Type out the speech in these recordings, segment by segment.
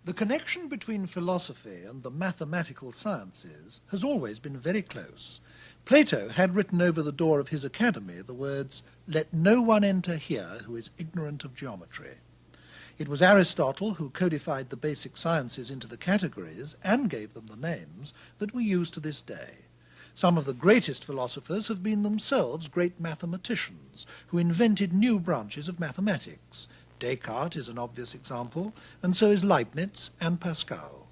The connection between philosophy and the mathematical sciences has always been very close. Plato had written over the door of his academy the words, "Let no one enter here who is ignorant of geometry." It was Aristotle who codified the basic sciences into the categories and gave them the names that we use to this day. Some of the greatest philosophers have been themselves great mathematicians who invented new branches of mathematics. Descartes is an obvious example, and so is Leibniz and Pascal.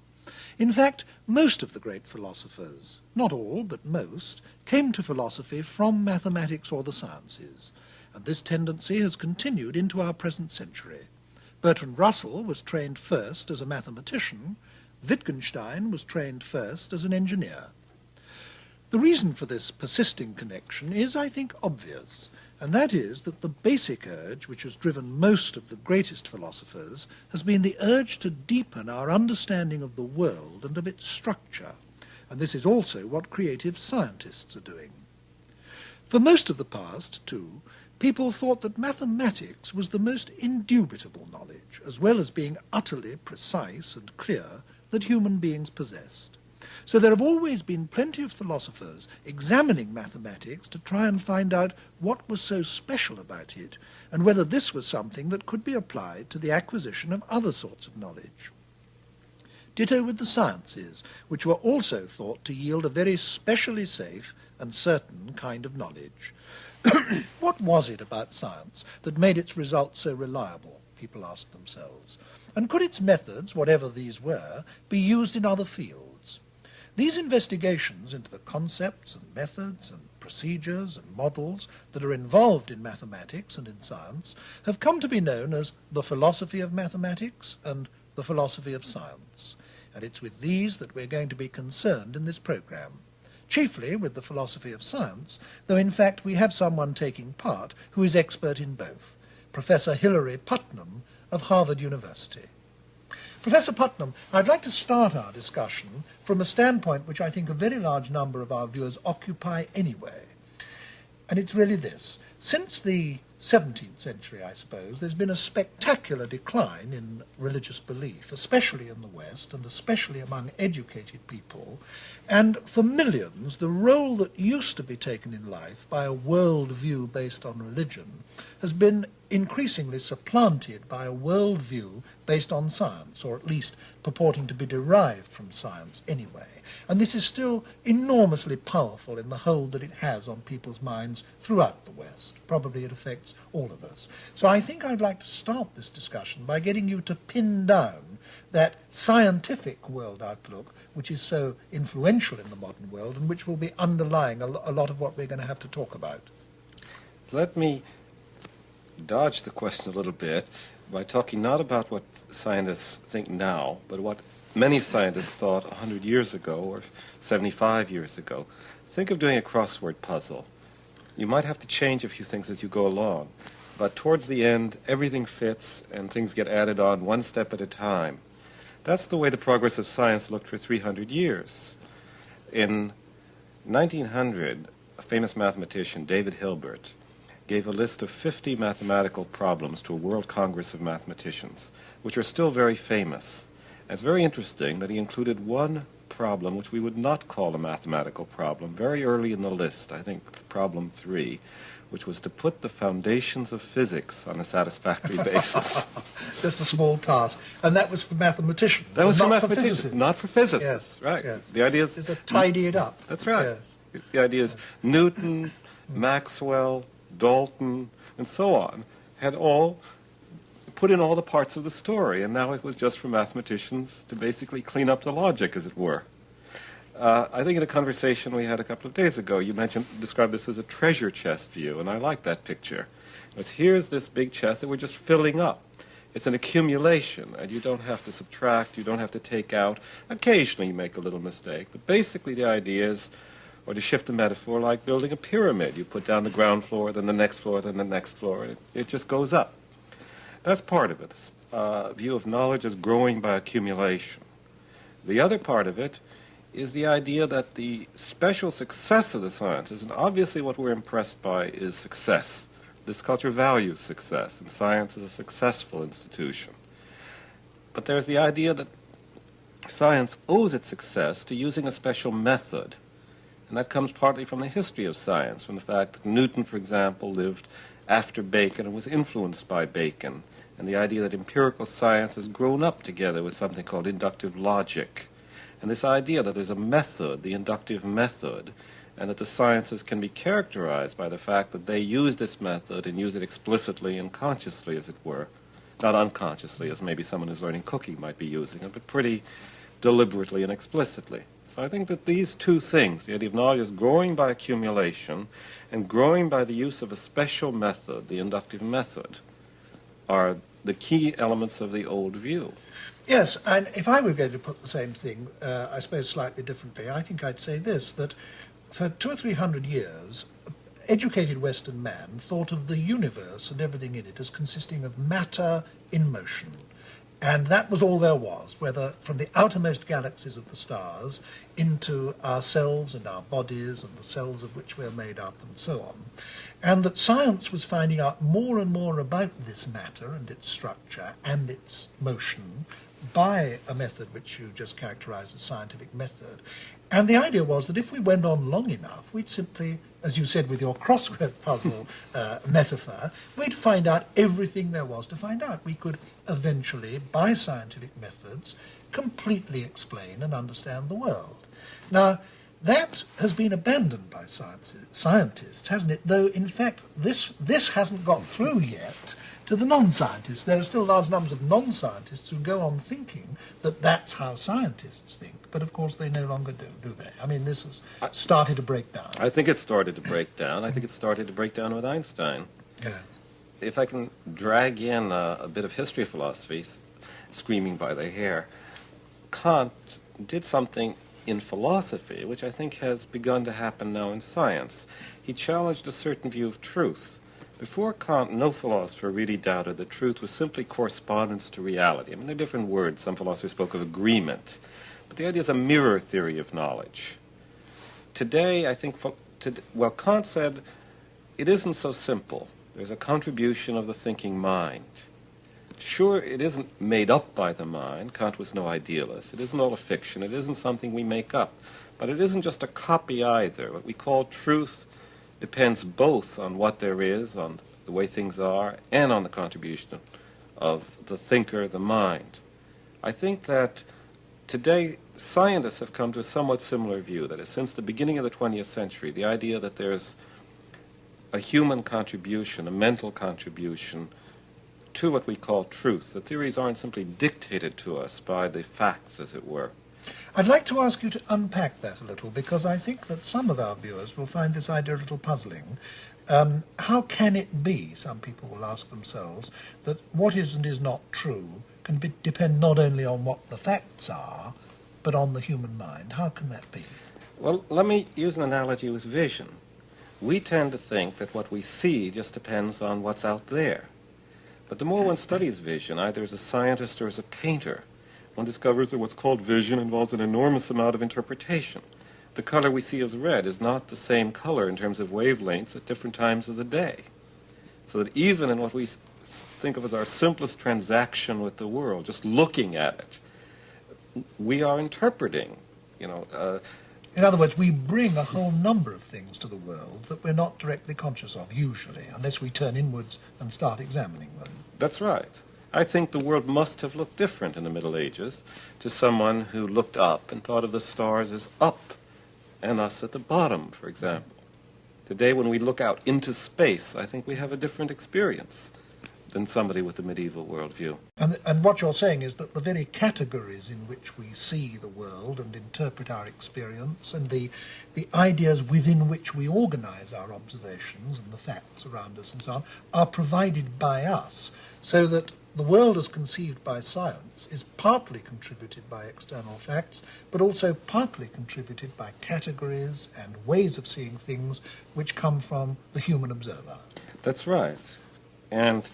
In fact, most of the great philosophers, not all, but most, came to philosophy from mathematics or the sciences, and this tendency has continued into our present century. Bertrand Russell was trained first as a mathematician. Wittgenstein was trained first as an engineer. The reason for this persisting connection is, I think, obvious, and that is that the basic urge which has driven most of the greatest philosophers has been the urge to deepen our understanding of the world and of its structure, and this is also what creative scientists are doing. For most of the past, too, people thought that mathematics was the most indubitable knowledge, as well as being utterly precise and clear, that human beings possessed. So there have always been plenty of philosophers examining mathematics to try and find out what was so special about it, and whether this was something that could be applied to the acquisition of other sorts of knowledge. Ditto with the sciences, which were also thought to yield a very specially safe and certain kind of knowledge. What was it about science that made its results so reliable, people asked themselves, and could its methods, whatever these were, be used in other fields? These investigations into the concepts and methods and procedures and models that are involved in mathematics and in science have come to be known as the philosophy of mathematics and the philosophy of science. And it's with these that we're going to be concerned in this programme, chiefly with the philosophy of science, though in fact we have someone taking part who is expert in both, Professor Hilary Putnam of Harvard University. Professor Putnam, I'd like to start our discussion from a standpoint which I think a very large number of our viewers occupy anyway. And it's really this. Since the 17th century, I suppose, there's been a spectacular decline in religious belief, especially in the West and especially among educated people. And for millions, the role that used to be taken in life by a world view based on religion has been increasingly supplanted by a world view based on science, or at least purporting to be derived from science anyway. And this is still enormously powerful in the hold that it has on people's minds throughout the West. Probably it affects all of us. So I think I'd like to start this discussion by getting you to pin down that scientific world outlook which is so influential in the modern world and which will be underlying a lot of what we're going to have to talk about. Let me dodge the question a little bit by talking not about what scientists think now, but what many scientists thought 100 years ago or 75 years ago. Think of doing a crossword puzzle. You might have to change a few things as you go along, but towards the end, everything fits and things get added on one step at a time. That's the way the progress of science looked for 300 years. In 1900, a famous mathematician, David Hilbert, gave a list of 50 mathematical problems to a World Congress of Mathematicians, which are still very famous. And it's very interesting that he included one problem which we would not call a mathematical problem very early in the list, I think it's problem 3, which was to put the foundations of physics on a satisfactory basis. Just a small task. And that was for mathematicians. That was for not mathematicians, physicists. not for physicists. Yes, right. Yes. The idea is to tidy it up. That's right. Yes. The idea is Newton, Maxwell, Dalton, and so on had all put in all the parts of the story, and now it was just for mathematicians to basically clean up the logic, as it were. I think in a conversation we had a couple of days ago, you described this as a treasure chest view, and I like that picture. Because here's this big chest that we're just filling up. It's an accumulation, and you don't have to subtract, you don't have to take out. Occasionally you make a little mistake, but basically the idea is, or to shift the metaphor, like building a pyramid. You put down the ground floor, then the next floor, then the next floor, and it just goes up. That's part of it, this view of knowledge as growing by accumulation. The other part of it is the idea that the special success of the sciences, and obviously what we're impressed by is success. This culture values success, and science is a successful institution. But there's the idea that science owes its success to using a special method. And that comes partly from the history of science, from the fact that Newton, for example, lived after Bacon and was influenced by Bacon, and the idea that empirical science has grown up together with something called inductive logic. And this idea that there's a method, the inductive method, and that the sciences can be characterized by the fact that they use this method and use it explicitly and consciously, as it were, not unconsciously, as maybe someone who's learning cooking might be using it, but pretty deliberately and explicitly. So I think that these two things, the idea of knowledge is growing by accumulation and growing by the use of a special method, the inductive method, are the key elements of the old view. Yes, and if I were going to put the same thing, I suppose slightly differently, I think I'd say this, that for 200 or 300 years, educated Western man thought of the universe and everything in it as consisting of matter in motion. And that was all there was, whether from the outermost galaxies of the stars into ourselves and our bodies and the cells of which we're made up and so on. And that science was finding out more and more about this matter and its structure and its motion by a method which you just characterized as scientific method. And the idea was that if we went on long enough, we'd simply, as you said with your crossword puzzle metaphor, we'd find out everything there was to find out. We could eventually, by scientific methods, completely explain and understand the world. Now, that has been abandoned by scientists, hasn't it? Though, in fact, this hasn't got through yet to the non-scientists. There are still large numbers of non-scientists who go on thinking that that's how scientists think. But, of course, they no longer do they? I mean, this has started to break down. I think it started to break down. I think it started to break down with Einstein. Yes. If I can drag in a bit of history of philosophy, screaming by the hair, Kant did something in philosophy, which I think has begun to happen now in science. He challenged a certain view of truth. Before Kant, no philosopher really doubted that truth was simply correspondence to reality. I mean, there are different words. Some philosophers spoke of agreement. But the idea is a mirror theory of knowledge. Today, I think, Kant said, it isn't so simple. There's a contribution of the thinking mind. Sure, it isn't made up by the mind. Kant was no idealist. It isn't all a fiction. It isn't something we make up. But it isn't just a copy either. What we call truth depends both on what there is, on the way things are, and on the contribution of the thinker, the mind. I think that today scientists have come to a somewhat similar view, that is, since the beginning of the 20th century, the idea that there's a human contribution, a mental contribution to what we call truth. The theories aren't simply dictated to us by the facts, as it were. I'd like to ask you to unpack that a little, because I think that some of our viewers will find this idea a little puzzling. How can it be, some people will ask themselves, that what is and is not true can depend not only on what the facts are, but on the human mind? How can that be? Well, let me use an analogy with vision. We tend to think that what we see just depends on what's out there. But the more one studies vision, either as a scientist or as a painter, one discovers that what's called vision involves an enormous amount of interpretation. The color we see as red is not the same color in terms of wavelengths at different times of the day. So that even in what we think of as our simplest transaction with the world, just looking at it, we are interpreting, In other words, we bring a whole number of things to the world that we're not directly conscious of, usually, unless we turn inwards and start examining them. That's right. I think the world must have looked different in the Middle Ages to someone who looked up and thought of the stars as up and us at the bottom, for example. Today, when we look out into space, I think we have a different experience than somebody with the medieval worldview. And what you're saying is that the very categories in which we see the world and interpret our experience and the ideas within which we organize our observations and the facts around us and so on are provided by us, so that the world as conceived by science is partly contributed by external facts, but also partly contributed by categories and ways of seeing things which come from the human observer. That's right. And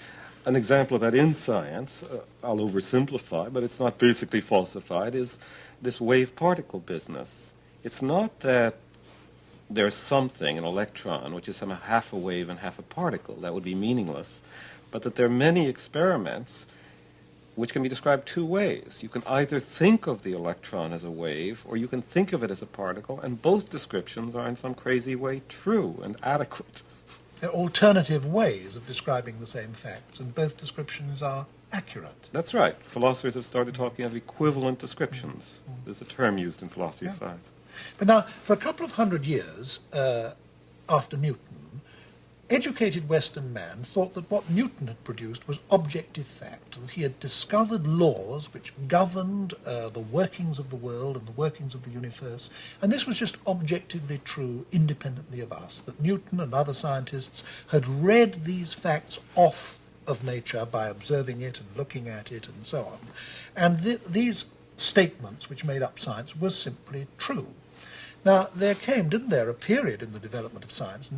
an example of that in science, I'll oversimplify, but it's not basically falsified, is this wave-particle business. It's not that there's something, an electron, which is somehow half a wave and half a particle. That would be meaningless. But that there are many experiments which can be described two ways. You can either think of the electron as a wave, or you can think of it as a particle, and both descriptions are in some crazy way true and adequate. There are alternative ways of describing the same facts, and both descriptions are accurate. That's right. Philosophers have started talking of equivalent descriptions. There's a term used in philosophy of science. But now, for a couple of hundred years after Newton, educated Western man thought that what Newton had produced was objective fact, that he had discovered laws which governed the workings of the world and the workings of the universe, and this was just objectively true independently of us, that Newton and other scientists had read these facts off of nature by observing it and looking at it and so on. And these statements which made up science were simply true. Now, there came, didn't there, a period in the development of science,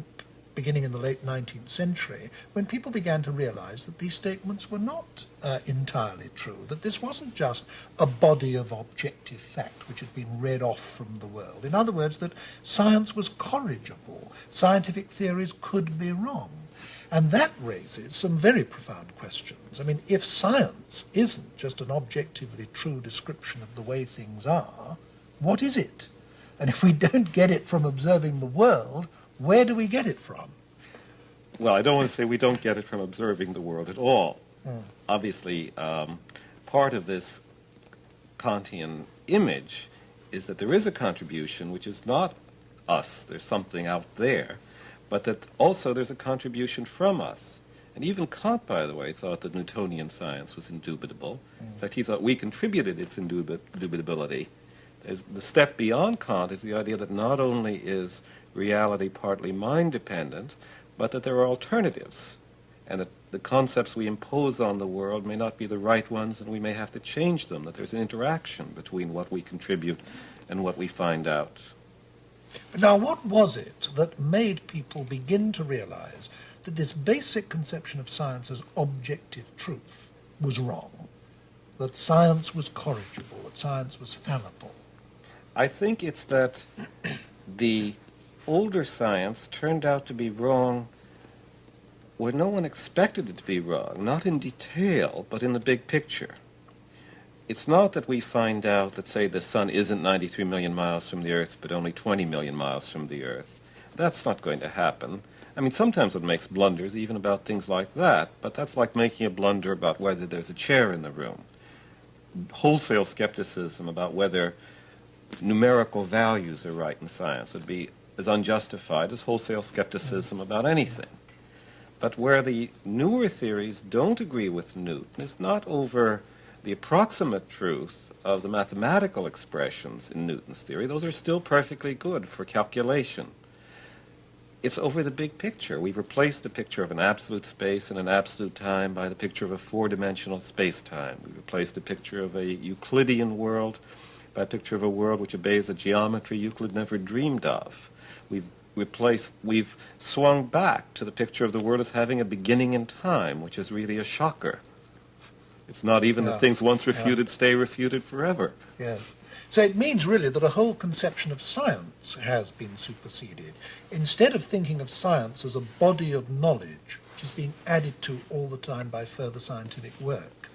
beginning in the late 19th century, when people began to realize that these statements were not entirely true, that this wasn't just a body of objective fact which had been read off from the world. In other words, that science was corrigible, scientific theories could be wrong. And that raises some very profound questions. I mean, if science isn't just an objectively true description of the way things are, what is it? And if we don't get it from observing the world, where do we get it from? Well, I don't want to say we don't get it from observing the world at all. Obviously, part of this Kantian image is that there is a contribution which is not us, there's something out there, but that also there's a contribution from us. And even Kant, by the way, thought that Newtonian science was indubitable. In fact, he thought we contributed its indubitability. The step beyond Kant is the idea that not only is reality partly mind-dependent, but that there are alternatives, and that the concepts we impose on the world may not be the right ones, and we may have to change them, that there's an interaction between what we contribute and what we find out. But now, what was it that made people begin to realize that this basic conception of science as objective truth was wrong, that science was corrigible, that science was fallible? I think it's that the older science turned out to be wrong where no one expected it to be wrong, not in detail, but in the big picture. It's not that we find out that, say, the sun isn't 93 million miles from the Earth, but only 20 million miles from the Earth. That's not going to happen. I mean, sometimes one makes blunders even about things like that, but that's like making a blunder about whether there's a chair in the room. Wholesale skepticism about whether numerical values are right in science would be as unjustified as wholesale skepticism about anything. But where the newer theories don't agree with Newton is not over the approximate truth of the mathematical expressions in Newton's theory. Those are still perfectly good for calculation. It's over the big picture. We've replaced the picture of an absolute space and an absolute time by the picture of a four-dimensional space-time. We've replaced the picture of a Euclidean world by a picture of a world which obeys a geometry Euclid never dreamed of. We've swung back to the picture of the world as having a beginning in time, which is really a shocker. It's not even that things once refuted stay refuted forever. Yes. So it means really that a whole conception of science has been superseded. Instead of thinking of science as a body of knowledge which is being added to all the time by further scientific work,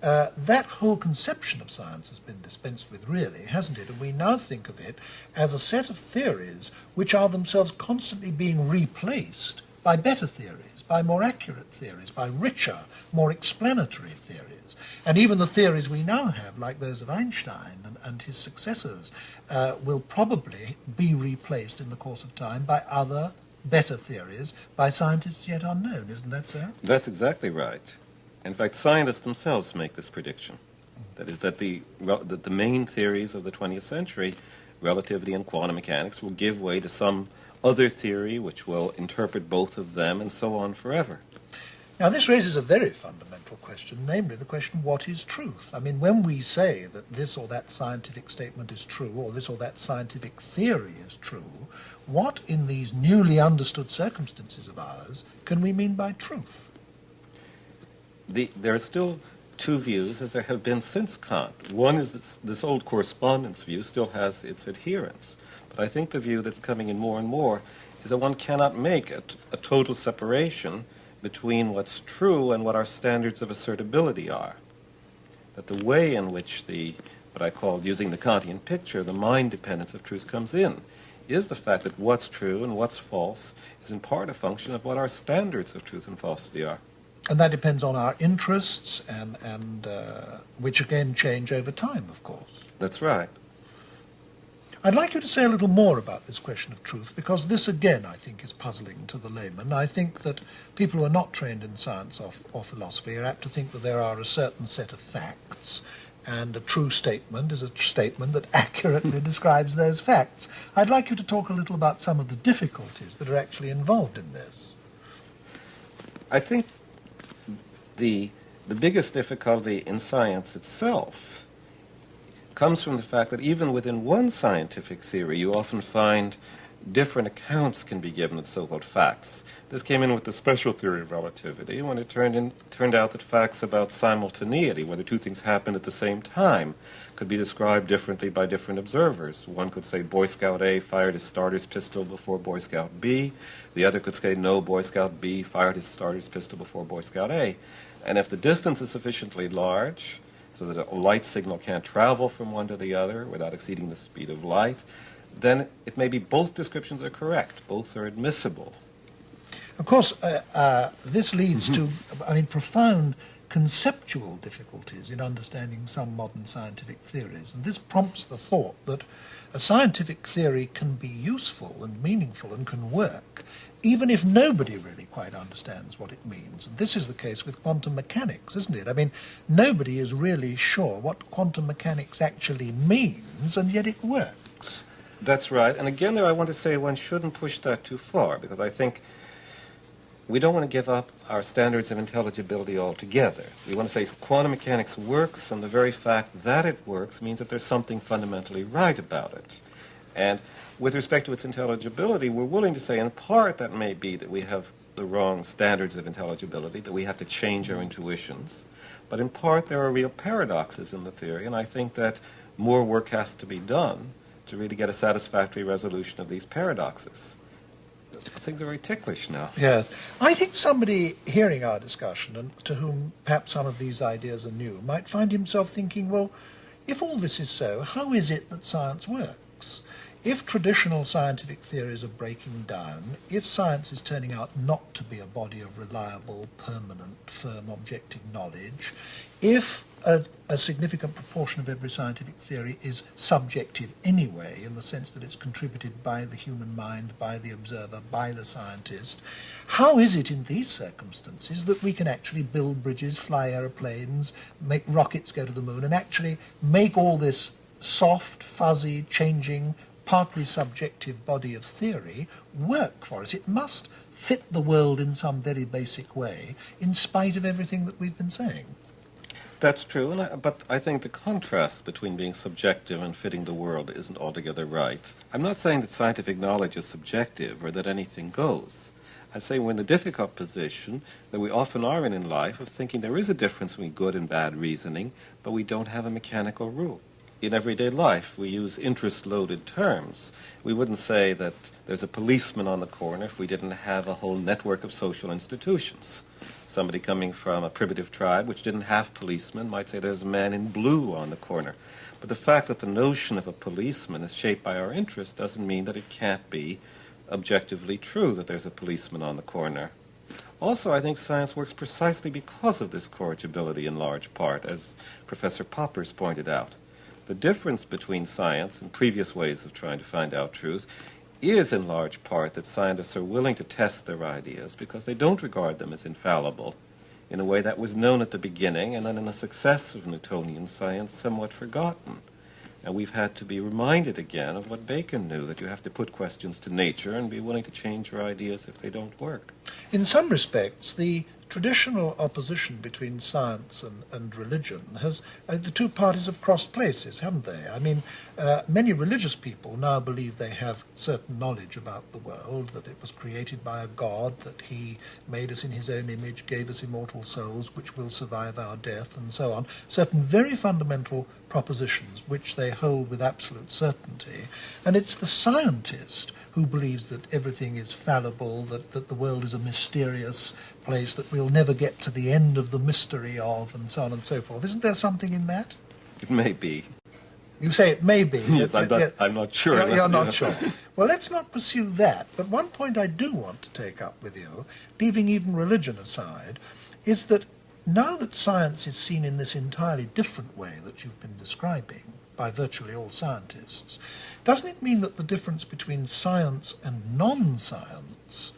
that whole conception of science has been dispensed with, really, hasn't it? And we now think of it as a set of theories which are themselves constantly being replaced by better theories, by more accurate theories, by richer, more explanatory theories. And even the theories we now have, like those of Einstein and his successors, will probably be replaced in the course of time by other, better theories, by scientists yet unknown. Isn't that so? That's exactly right. In fact, scientists themselves make this prediction. That is, that the main theories of the 20th century, relativity and quantum mechanics, will give way to some other theory which will interpret both of them, and so on forever. Now, this raises a very fundamental question, namely the question, what is truth? I mean, when we say that this or that scientific statement is true, or this or that scientific theory is true, what in these newly understood circumstances of ours can we mean by truth? There are still two views, as there have been since Kant. One is this old correspondence view still has its adherents. But I think the view that's coming in more and more is that one cannot make a total separation between what's true and what our standards of assertability are. that the way in which what I call, using the Kantian picture, the mind dependence of truth comes in, is the fact that what's true and what's false is in part a function of what our standards of truth and falsity are. And that depends on our interests, and which again change over time, of course. That's right. I'd like you to say a little more about this question of truth, because this again, I think, is puzzling to the layman. I think that people who are not trained in science or philosophy are apt to think that there are a certain set of facts, and a true statement is a statement that accurately describes those facts. I'd like you to talk a little about some of the difficulties that are actually involved in this. I think the biggest difficulty in science itself comes from the fact that even within one scientific theory, you often find different accounts can be given of so-called facts. This came in with the special theory of relativity when it turned out that facts about simultaneity, whether two things happened at the same time, could be described differently by different observers. One could say Boy Scout A fired his starter's pistol before Boy Scout B. The other could say no, Boy Scout B fired his starter's pistol before Boy Scout A. And if the distance is sufficiently large so that a light signal can't travel from one to the other without exceeding the speed of light, then it may be both descriptions are correct, both are admissible. Of course, this leads to, profound conceptual difficulties in understanding some modern scientific theories. And this prompts the thought that a scientific theory can be useful and meaningful and can work, even if nobody really quite understands what it means. And this is the case with quantum mechanics, isn't it? I mean, nobody is really sure what quantum mechanics actually means, and yet it works. That's right. And again, there I want to say one shouldn't push that too far, because I think we don't want to give up our standards of intelligibility altogether. We want to say quantum mechanics works, and the very fact that it works means that there's something fundamentally right about it. And with respect to its intelligibility, we're willing to say in part that may be that we have the wrong standards of intelligibility, that we have to change our intuitions. But in part, there are real paradoxes in the theory, and I think that more work has to be done to really get a satisfactory resolution of these paradoxes. Things are very ticklish now. Yes. I think somebody hearing our discussion, and to whom perhaps some of these ideas are new, might find himself thinking, well, if all this is so, how is it that science works? If traditional scientific theories are breaking down, if science is turning out not to be a body of reliable, permanent, firm, objective knowledge, if a significant proportion of every scientific theory is subjective anyway, in the sense that it's contributed by the human mind, by the observer, by the scientist, how is it in these circumstances that we can actually build bridges, fly aeroplanes, make rockets go to the moon, and actually make all this soft, fuzzy, changing, partly subjective body of theory work for us? It must fit the world in some very basic way, in spite of everything that we've been saying. That's true, but I think the contrast between being subjective and fitting the world isn't altogether right. I'm not saying that scientific knowledge is subjective or that anything goes. I say we're in the difficult position that we often are in life of thinking there is a difference between good and bad reasoning, but we don't have a mechanical rule. In everyday life, we use interest-loaded terms. We wouldn't say that there's a policeman on the corner if we didn't have a whole network of social institutions. Somebody coming from a primitive tribe which didn't have policemen might say there's a man in blue on the corner. But the fact that the notion of a policeman is shaped by our interest doesn't mean that it can't be objectively true that there's a policeman on the corner. Also, I think science works precisely because of this corrigibility in large part, as Professor Poppers pointed out. The difference between science and previous ways of trying to find out truth is in large part that scientists are willing to test their ideas because they don't regard them as infallible in a way that was known at the beginning and then in the success of Newtonian science somewhat forgotten. And we've had to be reminded again of what Bacon knew, that you have to put questions to nature and be willing to change your ideas if they don't work. In some respects, the traditional opposition between science and religion has, the two parties have crossed places, haven't they? I mean, many religious people now believe they have certain knowledge about the world, that it was created by a God, that he made us in his own image, gave us immortal souls which will survive our death, and so on. Certain very fundamental propositions which they hold with absolute certainty. And it's the scientist who believes that everything is fallible, that the world is a mysterious place, that we'll never get to the end of the mystery of, and so on and so forth. Isn't there something in that? It may be. You say it may be. Yes, I'm not sure. You're not sure. Well, let's not pursue that. But one point I do want to take up with you, leaving even religion aside, is that now that science is seen in this entirely different way that you've been describing by virtually all scientists, doesn't it mean that the difference between science and non-science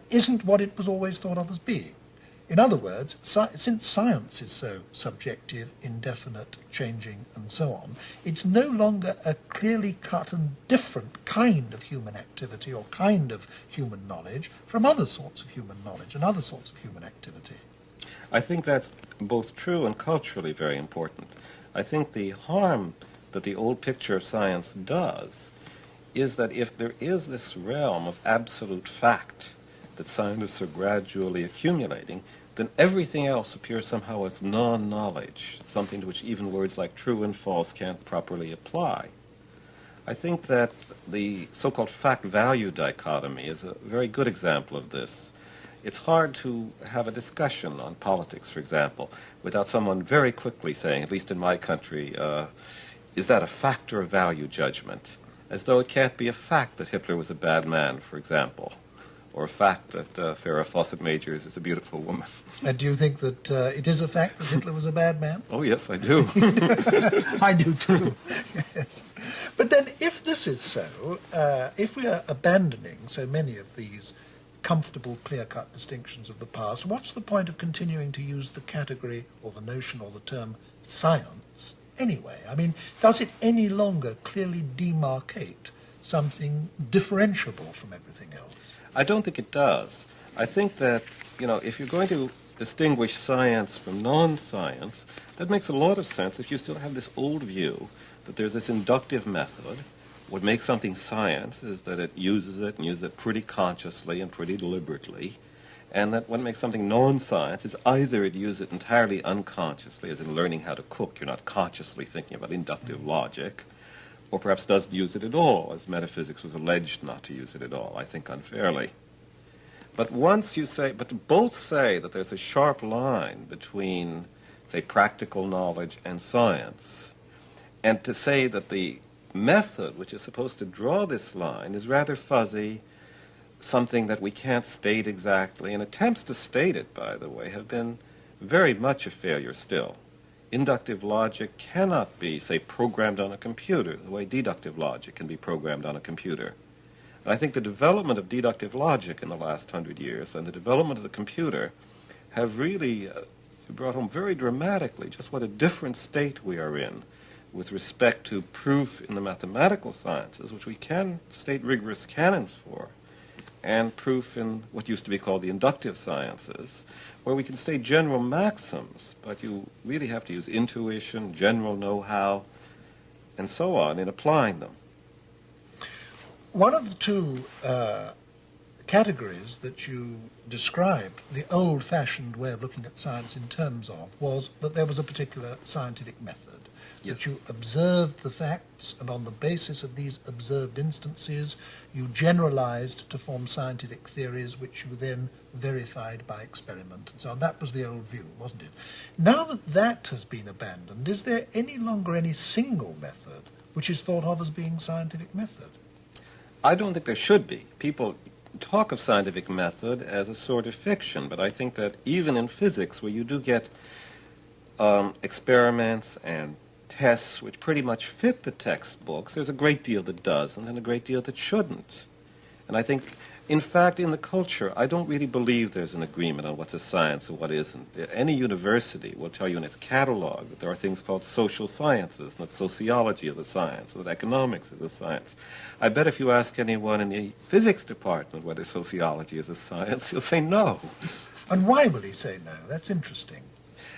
isn't what it was always thought of as being? In other words, since science is so subjective, indefinite, changing, and so on, it's no longer a clearly cut and different kind of human activity or kind of human knowledge from other sorts of human knowledge and other sorts of human activity. I think that's both true and culturally very important. I think the harm that the old picture of science does is that if there is this realm of absolute fact that scientists are gradually accumulating, then everything else appears somehow as non-knowledge, something to which even words like true and false can't properly apply. I think that the so-called fact-value dichotomy is a very good example of this. It's hard to have a discussion on politics, for example, without someone very quickly saying, at least in my country, is that a fact or a value judgment? As though it can't be a fact that Hitler was a bad man, for example, or a fact that Farrah Fawcett Majors is a beautiful woman. And do you think that it is a fact that Hitler was a bad man? Oh, yes, I do. I do too, yes. But then if this is so, if we are abandoning so many of these comfortable, clear-cut distinctions of the past, what's the point of continuing to use the category or the notion or the term science anyway? I mean, does it any longer clearly demarcate something differentiable from everything else? I don't think it does. I think that, if you're going to distinguish science from non-science, that makes a lot of sense if you still have this old view that there's this inductive method. What makes something science is that it uses it pretty consciously and pretty deliberately, and that what makes something non-science is either it uses it entirely unconsciously, as in learning how to cook, you're not consciously thinking about inductive logic, or perhaps doesn't use it at all, as metaphysics was alleged not to use it at all, I think unfairly. But both say that there's a sharp line between, say, practical knowledge and science, and to say that the method which is supposed to draw this line is rather fuzzy, something that we can't state exactly, and attempts to state it, by the way, have been very much a failure still. Inductive logic cannot be, say, programmed on a computer the way deductive logic can be programmed on a computer. And I think the development of deductive logic in the last 100 years and the development of the computer have really brought home very dramatically just what a different state we are in with respect to proof in the mathematical sciences, which we can state rigorous canons for, and proof in what used to be called the inductive sciences, where we can state general maxims, but you really have to use intuition, general know-how, and so on in applying them. One of the two categories that you described, the old-fashioned way of looking at science in terms of, was that there was a particular scientific method. Yes. That you observed the facts, and on the basis of these observed instances, you generalized to form scientific theories, which you then verified by experiment and so on. That was the old view, wasn't it? Now that that has been abandoned, is there any longer any single method which is thought of as being scientific method? I don't think there should be. People talk of scientific method as a sort of fiction, but I think that even in physics, where you do get experiments and tests which pretty much fit the textbooks, there's a great deal that doesn't and a great deal that shouldn't. And I think, in fact, in the culture, I don't really believe there's an agreement on what's a science and what isn't. Any university will tell you in its catalog that there are things called social sciences, and that sociology is a science, and that economics is a science. I bet if you ask anyone in the physics department whether sociology is a science, he'll say no. And why will he say no? That's interesting.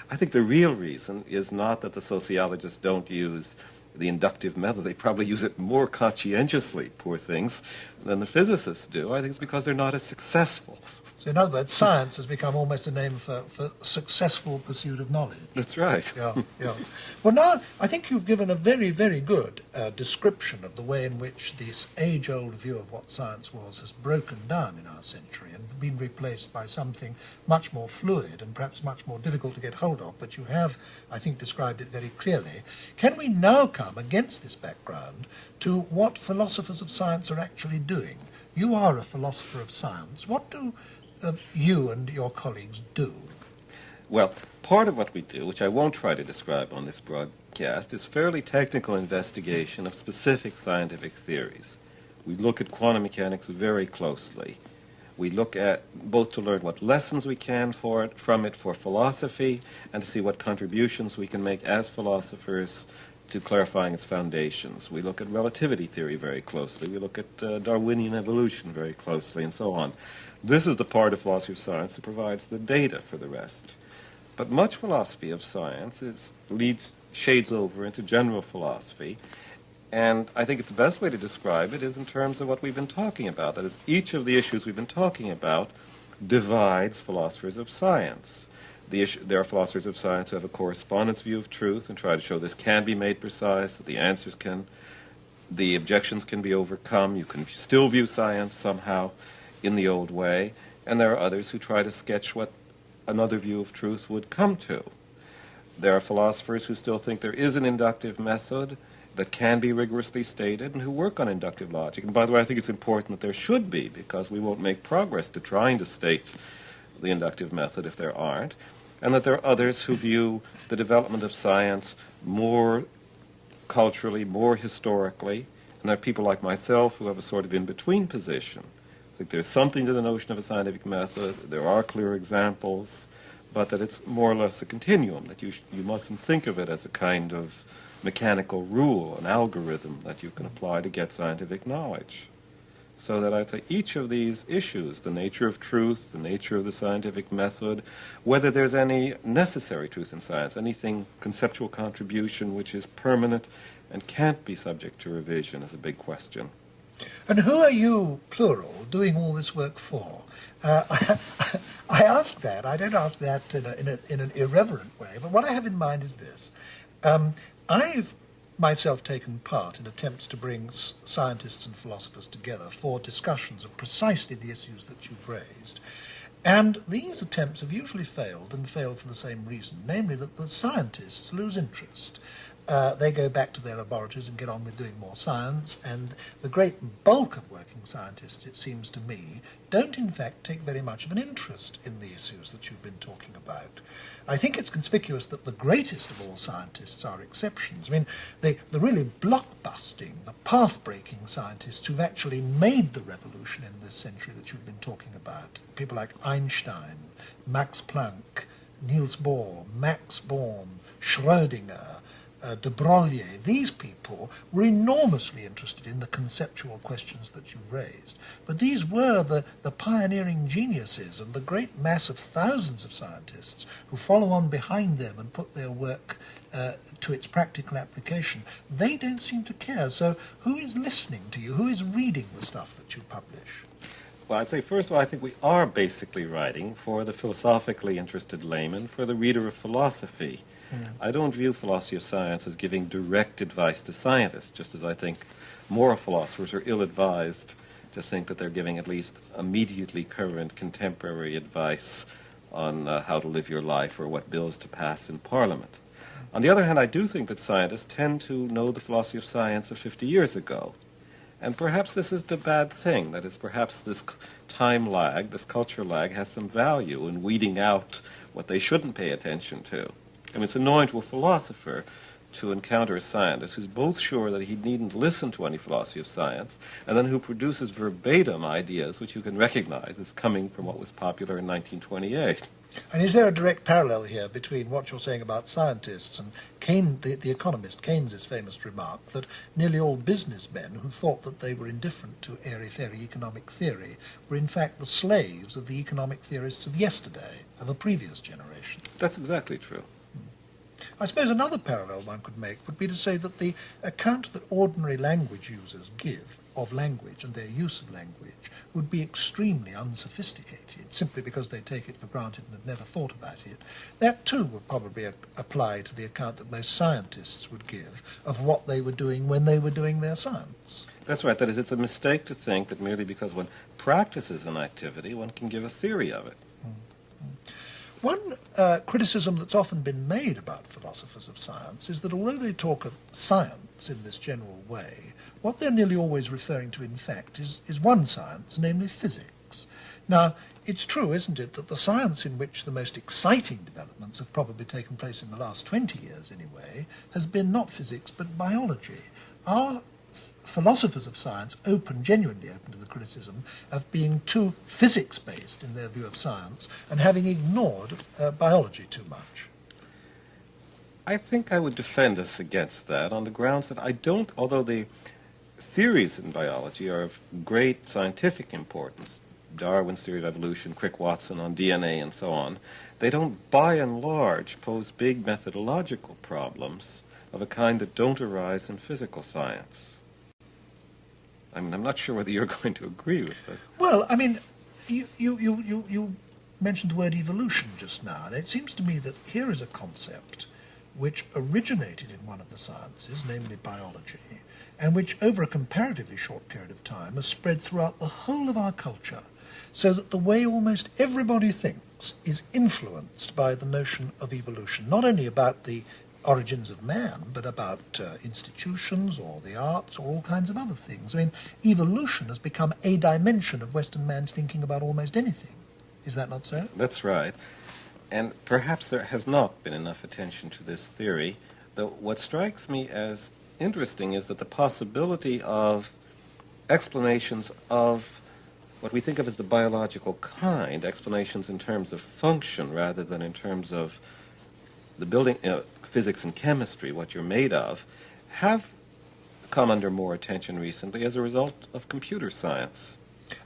I think the real reason is not that the sociologists don't use the inductive method. They probably use it more conscientiously, poor things, than the physicists do. I think it's because they're not as successful. So in other words, science has become almost a name for successful pursuit of knowledge. That's right. Yeah, yeah. Well, now, I think you've given a very, very good description of the way in which this age-old view of what science was has broken down in our century and been replaced by something much more fluid and perhaps much more difficult to get hold of, but you have, I think, described it very clearly. Can we now come, against this background, to what philosophers of science are actually doing? You are a philosopher of science. What do you and your colleagues do? Well, part of what we do, which I won't try to describe on this broadcast, is fairly technical investigation of specific scientific theories. We look at quantum mechanics very closely. We look at both to learn what lessons we can from it for philosophy and to see what contributions we can make as philosophers to clarifying its foundations. We look at relativity theory very closely. We look at Darwinian evolution very closely, and so on. This is the part of philosophy of science that provides the data for the rest. But much philosophy of science shades over into general philosophy, and I think the best way to describe it is in terms of what we've been talking about. That is, each of the issues we've been talking about divides philosophers of science. There are philosophers of science who have a correspondence view of truth and try to show this can be made precise, that the objections can be overcome, you can still view science somehow in the old way, and there are others who try to sketch what another view of truth would come to. There are philosophers who still think there is an inductive method that can be rigorously stated and who work on inductive logic. And by the way, I think it's important that there should be, because we won't make progress to trying to state the inductive method if there aren't, and that there are others who view the development of science more culturally, more historically, and there are people like myself who have a sort of in-between position. I think there's something to the notion of a scientific method, there are clear examples, but that it's more or less a continuum, that you mustn't think of it as a kind of mechanical rule, an algorithm that you can apply to get scientific knowledge. So that I'd say each of these issues, the nature of truth, the nature of the scientific method, whether there's any necessary truth in science, anything conceptual contribution which is permanent and can't be subject to revision is a big question. And who are you, plural, doing all this work for? I ask that. I don't ask that in an irreverent way, but what I have in mind is this. I've myself taken part in attempts to bring scientists and philosophers together for discussions of precisely the issues that you've raised. And these attempts have usually failed, and failed for the same reason, namely that the scientists lose interest. They go back to their laboratories and get on with doing more science, and the great bulk of working scientists, it seems to me, don't in fact take very much of an interest in the issues that you've been talking about. I think it's conspicuous that the greatest of all scientists are exceptions. I mean, the really blockbusting, the path-breaking scientists who've actually made the revolution in this century that you've been talking about, people like Einstein, Max Planck, Niels Bohr, Max Born, Schrödinger, de Broglie, these people were enormously interested in the conceptual questions that you raised. But these were the pioneering geniuses, and the great mass of thousands of scientists who follow on behind them and put their work to its practical application. They don't seem to care. So who is listening to you? Who is reading the stuff that you publish? Well, I'd say, first of all, I think we are basically writing for the philosophically interested layman, for the reader of philosophy. I don't view philosophy of science as giving direct advice to scientists, just as I think moral philosophers are ill-advised to think that they're giving at least immediately current contemporary advice on how to live your life or what bills to pass in Parliament. On the other hand, I do think that scientists tend to know the philosophy of science of 50 years ago. And perhaps this is the bad thing, that is, perhaps this time lag, this culture lag, has some value in weeding out what they shouldn't pay attention to. I mean, it's annoying to a philosopher to encounter a scientist who's both sure that he needn't listen to any philosophy of science, and then who produces verbatim ideas which you can recognize as coming from what was popular in 1928. And is there a direct parallel here between what you're saying about scientists and Keynes, the economist Keynes's famous remark that nearly all businessmen who thought that they were indifferent to airy-fairy economic theory were in fact the slaves of the economic theorists of yesterday, of a previous generation? That's exactly true. I suppose another parallel one could make would be to say that the account that ordinary language users give of language and their use of language would be extremely unsophisticated, simply because they take it for granted and have never thought about it. That too would probably apply to the account that most scientists would give of what they were doing when they were doing their science. That's right. That is, it's a mistake to think that merely because one practices an activity, one can give a theory of it. One criticism that's often been made about philosophers of science is that although they talk of science in this general way, what they're nearly always referring to, in fact, is one science, namely physics. Now, it's true, isn't it, that the science in which the most exciting developments have probably taken place in the last 20 years, anyway, has been not physics, but biology. Our philosophers of science genuinely open to the criticism of being too physics-based in their view of science and having ignored biology too much. I think I would defend us against that on the grounds that I don't, although the theories in biology are of great scientific importance, Darwin's theory of evolution, Crick-Watson on DNA and so on, they don't by and large pose big methodological problems of a kind that don't arise in physical science. I mean, I'm not sure whether you're going to agree with that. Well, I mean, you mentioned the word evolution just now, and it seems to me that here is a concept which originated in one of the sciences, namely biology, and which over a comparatively short period of time has spread throughout the whole of our culture, so that the way almost everybody thinks is influenced by the notion of evolution, not only about the origins of man, but about institutions or the arts or all kinds of other things. I mean, evolution has become a dimension of Western man's thinking about almost anything. Is that not so? That's right. And perhaps there has not been enough attention to this theory, though what strikes me as interesting is that the possibility of explanations of what we think of as the biological kind, explanations in terms of function rather than in terms of the building, physics and chemistry, what you're made of, have come under more attention recently as a result of computer science.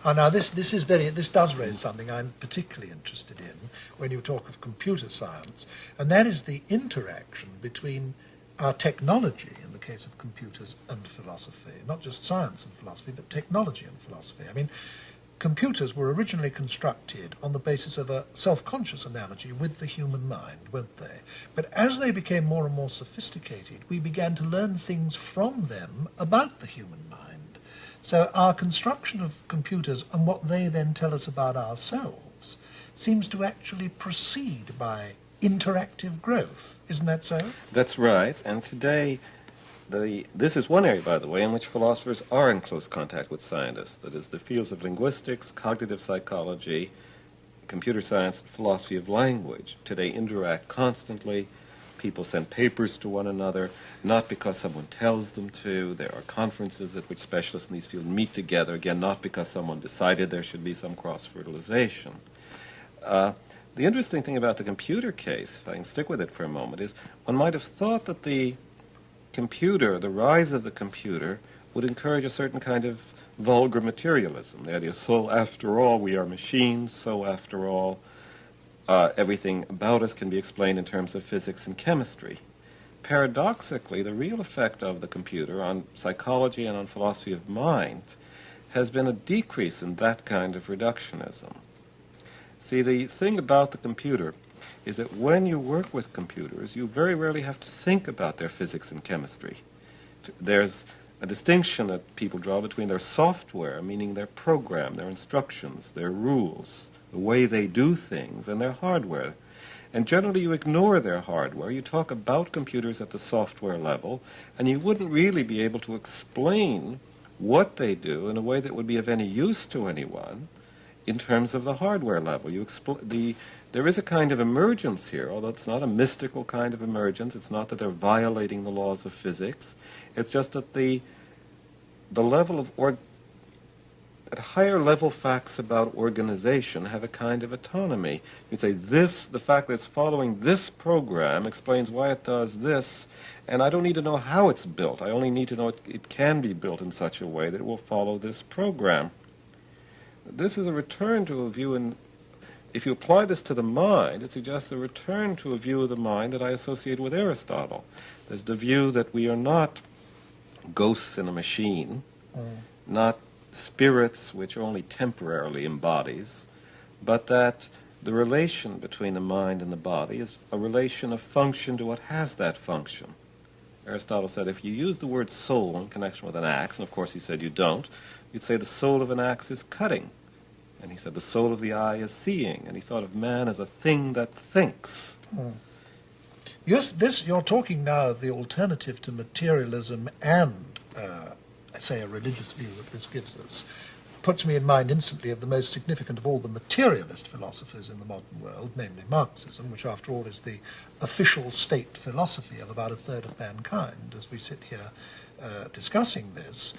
Now this does raise something I'm particularly interested in when you talk of computer science, and that is the interaction between our technology, in the case of computers, and philosophy. Not just science and philosophy, but technology and philosophy. I mean, computers were originally constructed on the basis of a self-conscious analogy with the human mind, weren't they? But as they became more and more sophisticated, we began to learn things from them about the human mind. So our construction of computers and what they then tell us about ourselves seems to actually proceed by interactive growth. Isn't that so? That's right. And today, this is one area, by the way, in which philosophers are in close contact with scientists. That is, the fields of linguistics, cognitive psychology, computer science, and philosophy of language today interact constantly. People send papers to one another, not because someone tells them to. There are conferences at which specialists in these fields meet together, again, not because someone decided there should be some cross-fertilization. The interesting thing about the computer case, if I can stick with it for a moment, is one might have thought that the computer, the rise of the computer, would encourage a certain kind of vulgar materialism. The idea, so after all, we are machines, so after all, everything about us can be explained in terms of physics and chemistry. Paradoxically, the real effect of the computer on psychology and on philosophy of mind has been a decrease in that kind of reductionism. See, the thing about the computer is that when you work with computers, you very rarely have to think about their physics and chemistry. There's a distinction that people draw between their software, meaning their program, their instructions, their rules, the way they do things, and their hardware. And generally you ignore their hardware. You talk about computers at the software level, and you wouldn't really be able to explain what they do in a way that would be of any use to anyone in terms of the hardware level. There is a kind of emergence here, although it's not a mystical kind of emergence. It's not that they're violating the laws of physics. It's just that the level of at higher level facts about organization have a kind of autonomy. You'd say the fact that it's following this program explains why it does this, and I don't need to know how it's built. I only need to know it can be built in such a way that it will follow this program. This is a return to a view in if you apply this to the mind, it suggests a return to a view of the mind that I associate with Aristotle. There's the view that we are not ghosts in a machine, not spirits which only temporarily embodies, but that the relation between the mind and the body is a relation of function to what has that function. Aristotle said if you use the word soul in connection with an axe, and of course he said you don't, you'd say the soul of an axe is cutting. And he said the soul of the eye is seeing. And he thought of man as a thing that thinks. Yes, you're talking now of the alternative to materialism and, say, a religious view that this gives us. Puts me in mind instantly of the most significant of all the materialist philosophers in the modern world, namely Marxism, which after all is the official state philosophy of about a third of mankind, as we sit here discussing this.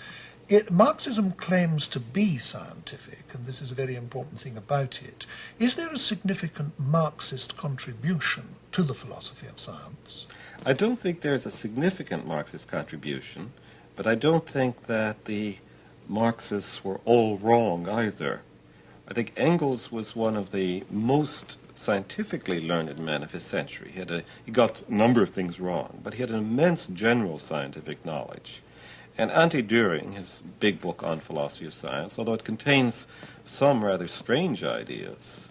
Marxism claims to be scientific, and this is a very important thing about it. Is there a significant Marxist contribution to the philosophy of science? I don't think there's a significant Marxist contribution, but I don't think that the Marxists were all wrong either. I think Engels was one of the most scientifically learned men of his century. He got a number of things wrong, but he had an immense general scientific knowledge. And Anti-Düring, his big book on philosophy of science, although it contains some rather strange ideas,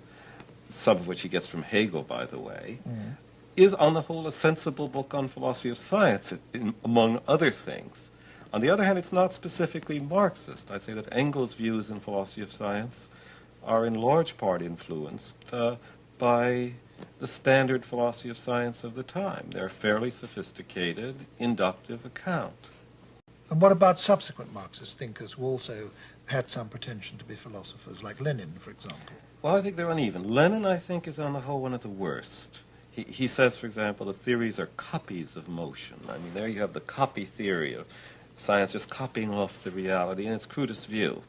some of which he gets from Hegel, by the way, is on the whole a sensible book on philosophy of science, among other things. On the other hand, it's not specifically Marxist. I'd say that Engels' views in philosophy of science are in large part influenced by the standard philosophy of science of the time. They're a fairly sophisticated, inductive account. And what about subsequent Marxist thinkers who also had some pretension to be philosophers, like Lenin, for example? Well, I think they're uneven. Lenin, I think, is on the whole one of the worst. He says, for example, the theories are copies of motion. I mean, there you have the copy theory of science just copying off the reality in its crudest view.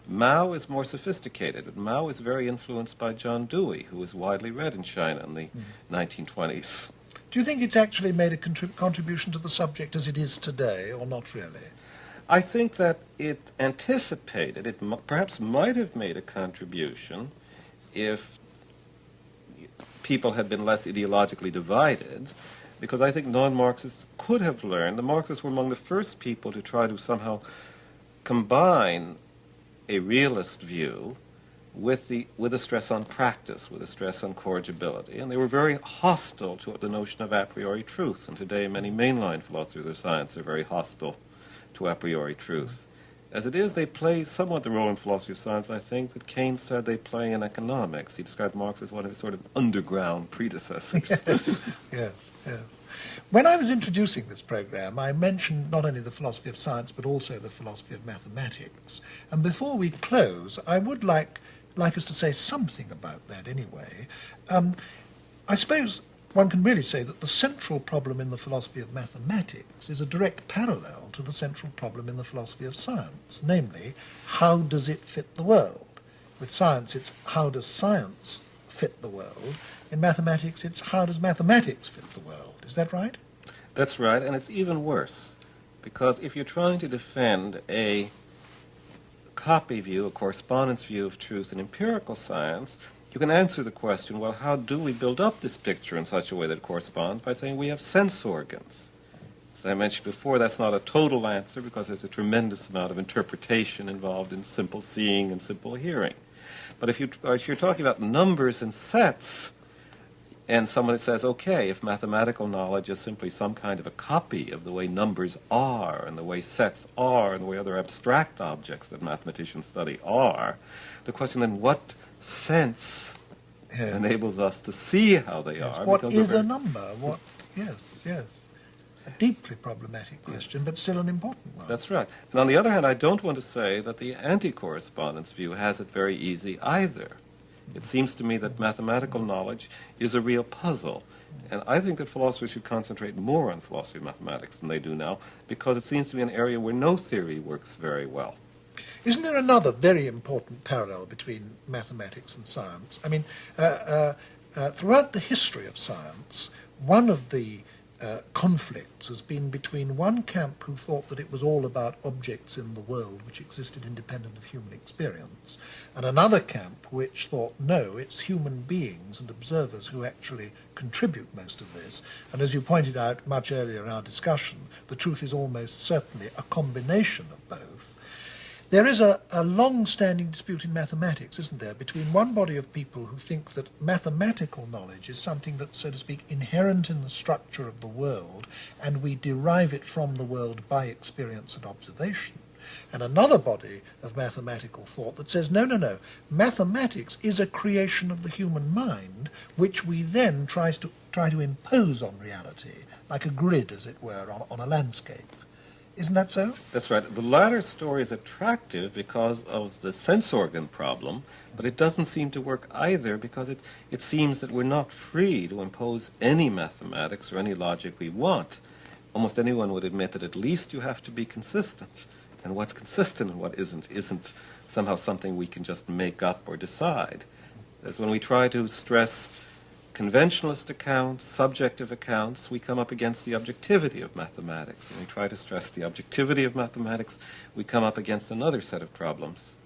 Mao is more sophisticated, but Mao is very influenced by John Dewey, who was widely read in China in the 1920s. Do you think it's actually made a contribution to the subject as it is today, or not really? I think that it anticipated, it perhaps might have made a contribution if people had been less ideologically divided, because I think non-Marxists could have learned. The Marxists were among the first people to try to somehow combine a realist view with a stress on practice, with a stress on corrigibility. And they were very hostile to the notion of a priori truth. And today many mainline philosophers of science are very hostile to a priori truth. As it is, they play somewhat the role in philosophy of science, I think, that Keynes said they play in economics. He described Marx as one of his sort of underground predecessors. Yes. When I was introducing this program, I mentioned not only the philosophy of science, but also the philosophy of mathematics. And before we close, I would like us to say something about that anyway. I suppose one can really say that the central problem in the philosophy of mathematics is a direct parallel to the central problem in the philosophy of science, namely, how does it fit the world? With science, it's how does science fit the world? In mathematics, it's how does mathematics fit the world? Is that right? That's right, and it's even worse, because if you're trying to defend a copy view, a correspondence view of truth in empirical science, you can answer the question, well, how do we build up this picture in such a way that it corresponds? By saying we have sense organs. As I mentioned before, that's not a total answer because there's a tremendous amount of interpretation involved in simple seeing and simple hearing. But if you're talking about numbers and sets, and someone says, okay, if mathematical knowledge is simply some kind of a copy of the way numbers are and the way sets are and the way other abstract objects that mathematicians study are, the question then, what sense enables us to see how they are? What is a number? Yes. A deeply problematic question, but still an important one. That's right. And on the other hand, I don't want to say that the anti-correspondence view has it very easy either. It seems to me that mathematical knowledge is a real puzzle. And I think that philosophers should concentrate more on philosophy of mathematics than they do now, because it seems to be an area where no theory works very well. Isn't there another very important parallel between mathematics and science? I mean, throughout the history of science, one of the conflicts has been between one camp who thought that it was all about objects in the world which existed independent of human experience, and another camp which thought, no, it's human beings and observers who actually contribute most of this. And as you pointed out much earlier in our discussion, the truth is almost certainly a combination of both. There is a long-standing dispute in mathematics, isn't there, between one body of people who think that mathematical knowledge is something that's, so to speak, inherent in the structure of the world, and we derive it from the world by experience and observation, and another body of mathematical thought that says, no, no, no, mathematics is a creation of the human mind, which we then try to impose on reality, like a grid, as it were, on a landscape. Isn't that so? That's right. The latter story is attractive because of the sense organ problem, but it doesn't seem to work either because it seems that we're not free to impose any mathematics or any logic we want. Almost anyone would admit that at least you have to be consistent. And what's consistent and what isn't somehow something we can just make up or decide. As when we try to stress conventionalist accounts, subjective accounts, we come up against the objectivity of mathematics. When we try to stress the objectivity of mathematics, we come up against another set of problems.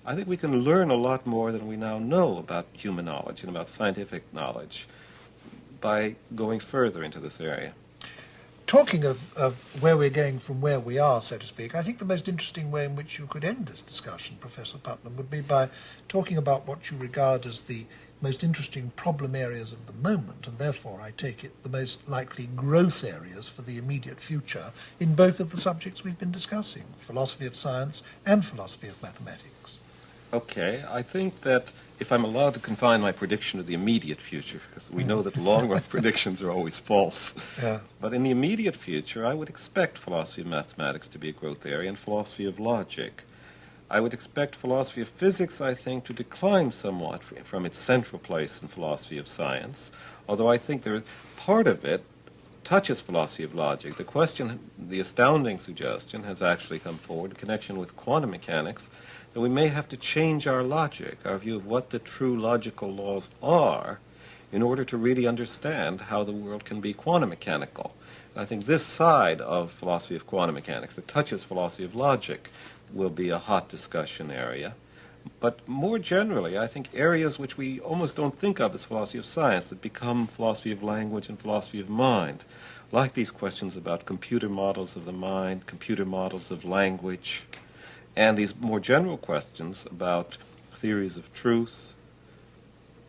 I think we can learn a lot more than we now know about human knowledge and about scientific knowledge by going further into this area. Talking of where we're going from where we are, so to speak, I think the most interesting way in which you could end this discussion, Professor Putnam, would be by talking about what you regard as the most interesting problem areas of the moment, and therefore, I take it, the most likely growth areas for the immediate future in both of the subjects we've been discussing, philosophy of science and philosophy of mathematics. Okay, I think that if I'm allowed to confine my prediction to the immediate future, because we know that long-run predictions are always false, but in the immediate future, I would expect philosophy of mathematics to be a growth area and philosophy of logic. I would expect philosophy of physics, I think, to decline somewhat from its central place in philosophy of science, although I think part of it touches philosophy of logic. The question, the astounding suggestion, has actually come forward in connection with quantum mechanics, that we may have to change our logic, our view of what the true logical laws are, in order to really understand how the world can be quantum mechanical. And I think this side of philosophy of quantum mechanics, that touches philosophy of logic, will be a hot discussion area. But more generally, I think areas which we almost don't think of as philosophy of science that become philosophy of language and philosophy of mind, like these questions about computer models of the mind, computer models of language, and these more general questions about theories of truth,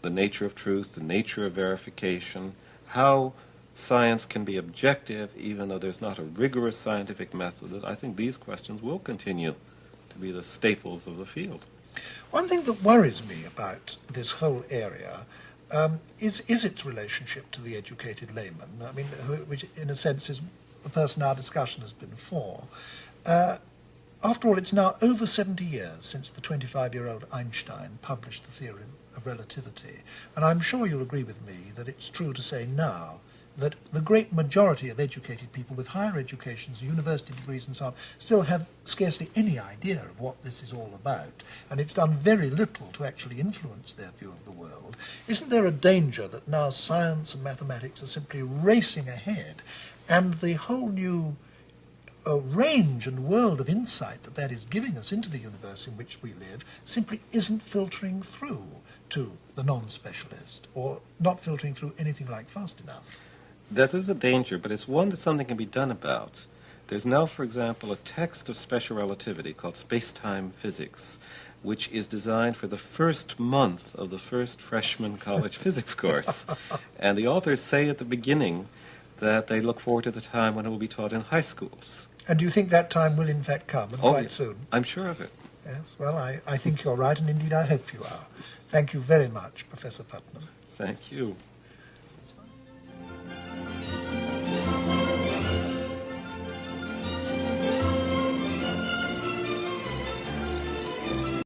the nature of truth, the nature of verification, how science can be objective even though there's not a rigorous scientific method. I think these questions will continue to be the staples of the field. One thing that worries me about this whole area is its relationship to the educated layman, I mean, which in a sense is the person our discussion has been for. After all, it's now over 70 years since the 25-year-old Einstein published the theory of relativity, and I'm sure you'll agree with me that it's true to say now that the great majority of educated people with higher educations, university degrees and so on, still have scarcely any idea of what this is all about, and it's done very little to actually influence their view of the world. Isn't there a danger that now science and mathematics are simply racing ahead, and the whole new range and world of insight that is giving us into the universe in which we live simply isn't filtering through to the non-specialist, or not filtering through anything like fast enough? That is a danger, but it's one that something can be done about. There's now, for example, a text of special relativity called Space-Time Physics, which is designed for the first month of the first freshman college physics course. And the authors say at the beginning that they look forward to the time when it will be taught in high schools. And do you think that time will in fact come, and quite soon? I'm sure of it. Yes, well, I think you're right, and indeed I hope you are. Thank you very much, Professor Putnam. Thank you.